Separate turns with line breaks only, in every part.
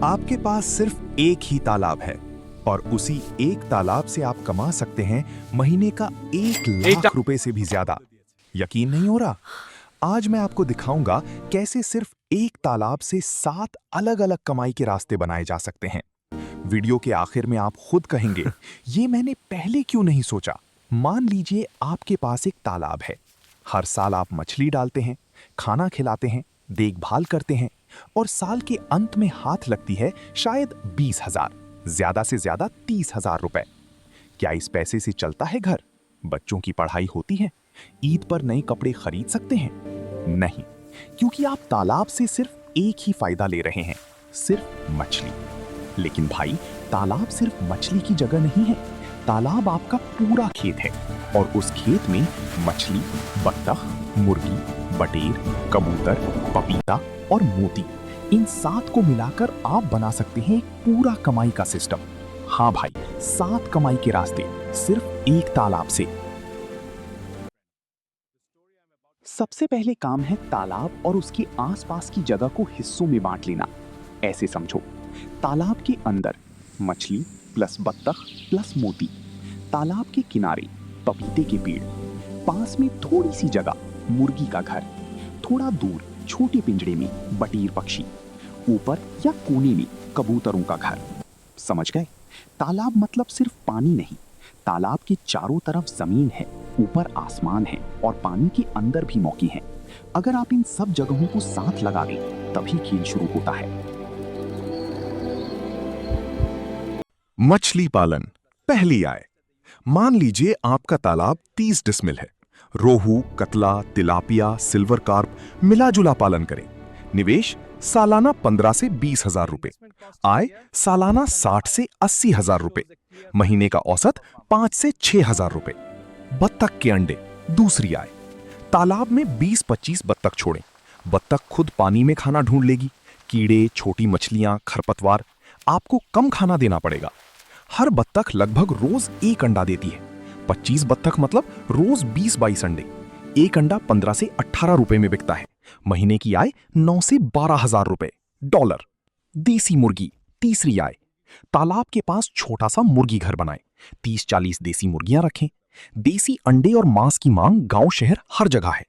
आपके पास सिर्फ एक ही तालाब है और उसी एक तालाब से आप कमा सकते हैं महीने का 1 लाख रुपए से भी ज्यादा। यकीन नहीं हो रहा? आज मैं आपको दिखाऊंगा कैसे सिर्फ एक तालाब से 7 अलग-अलग कमाई के रास्ते बनाए जा सकते हैं। वीडियो के आखिर में आप खुद कहेंगे, ये मैंने पहले क्यों नहीं सोचा। मान लीजिए आपके पास एक तालाब है। हर साल आप मछली डालते हैं, खाना खिलाते हैं, देखभाल करते हैं और साल के अंत में हाथ लगती है शायद 20,000, ज्यादा से ज्यादा 30,000 रुपए। क्या इस पैसे से चलता है घर? बच्चों की पढ़ाई होती है? ईद पर नए कपड़े खरीद सकते हैं? नहीं, क्योंकि आप तालाब से सिर्फ एक ही फायदा ले रहे हैं, सिर्फ मछली। लेकिन भाई, तालाब सिर्फ मछली की जगह नहीं है। तालाब आपका पूरा खेत है और उस खेत में मछली, बत्तख, मुर्गी, बटेर, कबूतर, पपीता और मोती, इन 7 को मिलाकर आप बना सकते हैं एक पूरा कमाई का सिस्टम। हाँ भाई, 7 कमाई के रास्ते सिर्फ एक तालाब से। सबसे पहले काम है तालाब और उसके आसपास की जगह को हिस्सों में बांट लेना। ऐसे समझो, तालाब के अंदर मछली प्लस बत्तख प्लस मोती, तालाब के किनारे पपीते के पेड़, पास में थोड़ी सी जगह मुर्गी का घर, थोड़ा दूर छोटे पिंजड़े में बटेर पक्षी, ऊपर या कोने में कबूतरों का घर। समझ गए? तालाब मतलब सिर्फ पानी नहीं, तालाब के चारों तरफ जमीन है, ऊपर आसमान है और पानी के अंदर भी मौके हैं। अगर आप इन सब जगहों को साथ लगा दें, तभी खेल शुरू होता है।
मछली पालन। पहली आय। मान लीजिए आपका तालाब 30 डिसमिल है। रोहू, कतला, तिलापिया, सिल्वर कार्प मिला जुला पालन करें। निवेश सालाना 15 से 20,000 रुपए। आय सालाना 60 से 80,000 रुपए। महीने का औसत 5 से 6,000 रुपए। बत्तख के अंडे। दूसरी आय। तालाब में 20-25 बत्तख छोड़ें। बत्तख खुद पानी में खाना ढूंढ लेगी। कीड़े, छोटी मछलियां, खरपतवार, आपको कम खाना देना पड़ेगा। हर बत्तख लगभग रोज 1 अंडा देती है। 25 बत्तख मतलब रोज 20-22 अंडे। एक अंडा 15 से 18 रुपए में बिकता है। महीने की आय 9 से 12,000 रुपए $। देसी मुर्गी। तीसरी आय। तालाब के पास छोटा सा मुर्गी घर बनाएं। 30-40 देसी मुर्गियां रखें। देसी अंडे और मांस की मांग गांव शहर हर जगह है।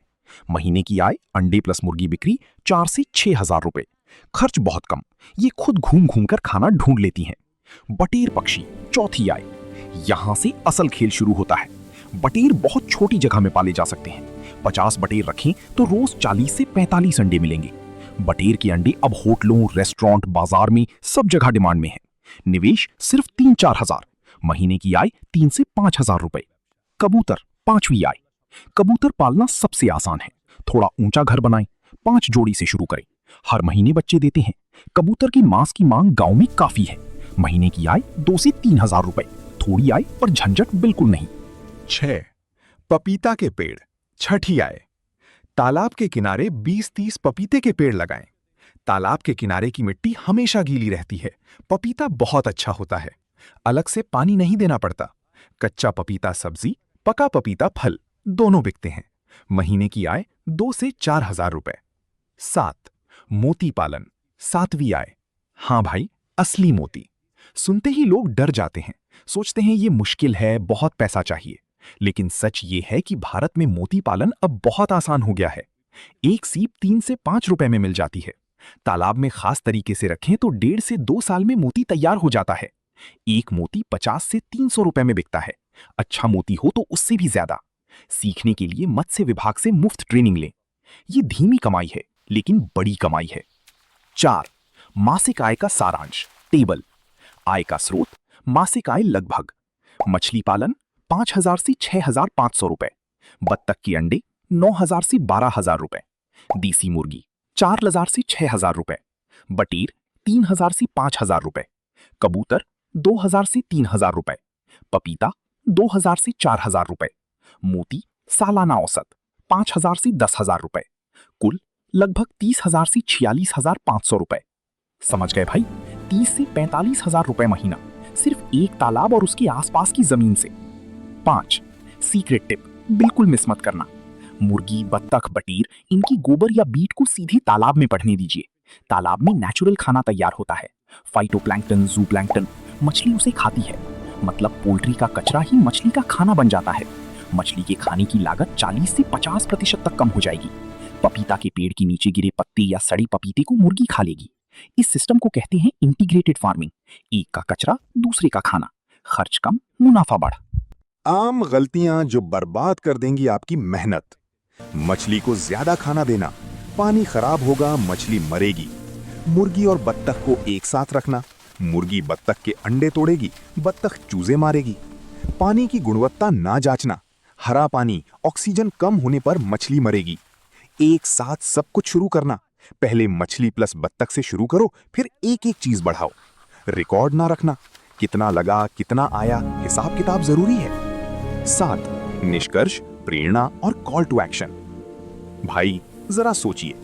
महीने की आय अंडे प्लस मुर्गी बिक्री 4 से 6,000 रुपए। खर्च बहुत कम, ये खुद घूम घूम कर खाना ढूंढ लेती हैं। बटेर पक्षी। चौथी आय। यहां से असल खेल शुरू होता है। बटेर बहुत छोटी जगह में पाले जा सकते हैं। 50 बटेर रखें तो रोज 40 से 45 अंडे मिलेंगे। बटेर के अंडे अब होटलों, रेस्टोरेंट, बाजार में सब जगह डिमांड में है। निवेश सिर्फ 3-4 हजार। महीने की आय 3 से 5,000 रुपए। कबूतर। पांचवी आय। कबूतर पालना सबसे आसान है। थोड़ा ऊंचा घर बनाएं। 5 जोड़ी से शुरू करें। हर महीने बच्चे देते हैं। कबूतर की मांस की मांग गांव में काफी है। महीने की आय 2 से 3,000 रुपए। थोड़ी आय पर झंझट बिल्कुल नहीं।
6. पपीता के पेड़। छठी आय। तालाब के किनारे 20-30 पपीते के पेड़ लगाएं। तालाब के किनारे की मिट्टी हमेशा गीली रहती है। पपीता बहुत अच्छा होता है। अलग से पानी नहीं देना पड़ता। कच्चा पपीता सब्जी, पका पपीता फल, दोनों बिकते हैं। महीने की आय 2 से 4,000 रुपए। 7. मोती पालन। 7वीं आय। हाँ भाई, असली मोती। सुनते ही लोग डर जाते हैं, सोचते हैं ये मुश्किल है, बहुत पैसा चाहिए। लेकिन सच ये है कि भारत में मोती पालन अब बहुत आसान हो गया है। एक सीप 3 से 5 रुपए में मिल जाती है। तालाब में खास तरीके से रखें तो 1.5 से 2 साल में मोती तैयार हो जाता है। एक मोती 50 से 300 रुपए में बिकता है। अच्छा मोती हो तो उससे भी ज्यादा। सीखने के लिए मत्स्य विभाग से मुफ्त ट्रेनिंग लें। ये धीमी कमाई है, लेकिन बड़ी कमाई है। 4. मासिक आय का सारांश। टेबल। आय का स्रोत। मासिक आय लगभग। मछली पालन 5,000 से 6,500 रुपए। बत्तख के अंडे 9,000 से 12,000 रुपए। देसी मुर्गी 4,000 से 6,000 रुपए। बटेर 3,000 से 5,000 रुपए। कबूतर 2,000 से 3,000 रुपए। पपीता 2,000 से 4,000 रुपए। मोती सालाना औसत 5,000 से 10,000 रुपए। कुल लगभग 30,000 से 46,500 रुपए। समझ गए भाई? 30 से 45,000 रुपए महीना, सिर्फ एक तालाब और उसके आसपास की जमीन से। 5. सीक्रेट टिप, बिल्कुल मिस मत करना। मुर्गी, बत्तख, बटेर, इनकी गोबर या बीट को सीधे तालाब में बढ़ने दीजिए। तालाब में नेचुरल खाना तैयार होता है।
फाइटोप्लैंक्टन, जूप्लैंक्टन, मछली उसे खाती है। मतलब पोल्ट्री का कचरा ही मछली का खाना बन जाता है। मछली के खाने की लागत 40 से 50% तक कम हो जाएगी। पपीता के पेड़ के नीचे गिरे पत्ते या सड़े पपीते को मुर्गी खा लेगी। इस सिस्टम को कहते हैं इंटीग्रेटेड फार्मिंग। एक का कचरा, दूसरे का खाना, खर्च कम, मुनाफा बढ़।
आम गलतियां जो बर्बाद कर देंगी आपकी मेहनत। मछली को ज्यादा खाना देना, पानी खराब होगा, मछली मरेगी। मुर्गी और बत्तख को एक साथ रखना, मुर्गी बत्तख के अंडे तोड़ेगी, बत्तख चूजे मारेगी। पानी की गुणवत्ता ना जांचना, हरा पानी, ऑक्सीजन कम होने पर मछली मरेगी। एक साथ सब कुछ शुरू करना, पहले मछली प्लस बत्तख से शुरू करो, फिर एक एक चीज बढ़ाओ। रिकॉर्ड ना रखना, कितना लगा, कितना आया, हिसाब किताब जरूरी है। 7 निष्कर्ष, प्रेरणा और कॉल टू एक्शन। भाई जरा सोचिए,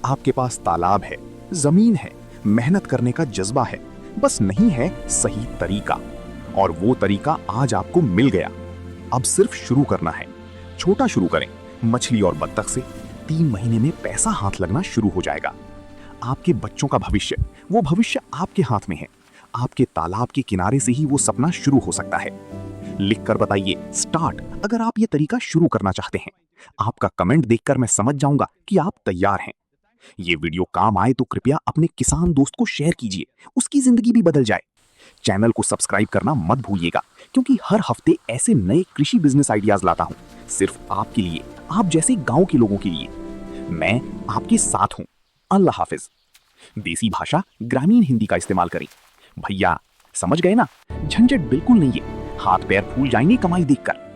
आपके पास तालाब है, जमीन है, मेहनत करने का जज्बा है, बस नहीं है सही तरीका। और वो तरीका आज आपको मिल गया। अब सिर्फ शुरू करना है। छोटा शुरू करें, मछली और बत्तख से। 3 महीने में पैसा हाथ लगना शुरू हो जाएगा। आपके बच्चों का भविष्य, वो भविष्य आपके हाथ में है। आपके तालाब के किनारे से ही वो सपना शुरू हो सकता है। लिखकर बताइए स्टार्ट अगर आप ये तरीका शुरू करना चाहते हैं। आपका कमेंट देखकर मैं समझ जाऊंगा कि आप तैयार हैं। ये वीडियो काम आए तो कृपया अपने किसान दोस्त को शेयर कीजिए, उसकी जिंदगी भी बदल जाए। चैनल को सब्सक्राइब करना मत भूलिएगा, क्योंकि हर हफ्ते ऐसे नए कृषि बिजनेस आइडियाज लाता हूं, सिर्फ आपके लिए, आप जैसे गांव के लोगों के लिए। मैं आपके साथ हूं। अल्लाह हाफिज। देसी भाषा, ग्रामीण हिंदी का इस्तेमाल करें। भैया समझ गए ना? झंझट बिल्कुल नहीं है। हाथ पैर फूल जाएंगे कमाई देखकर।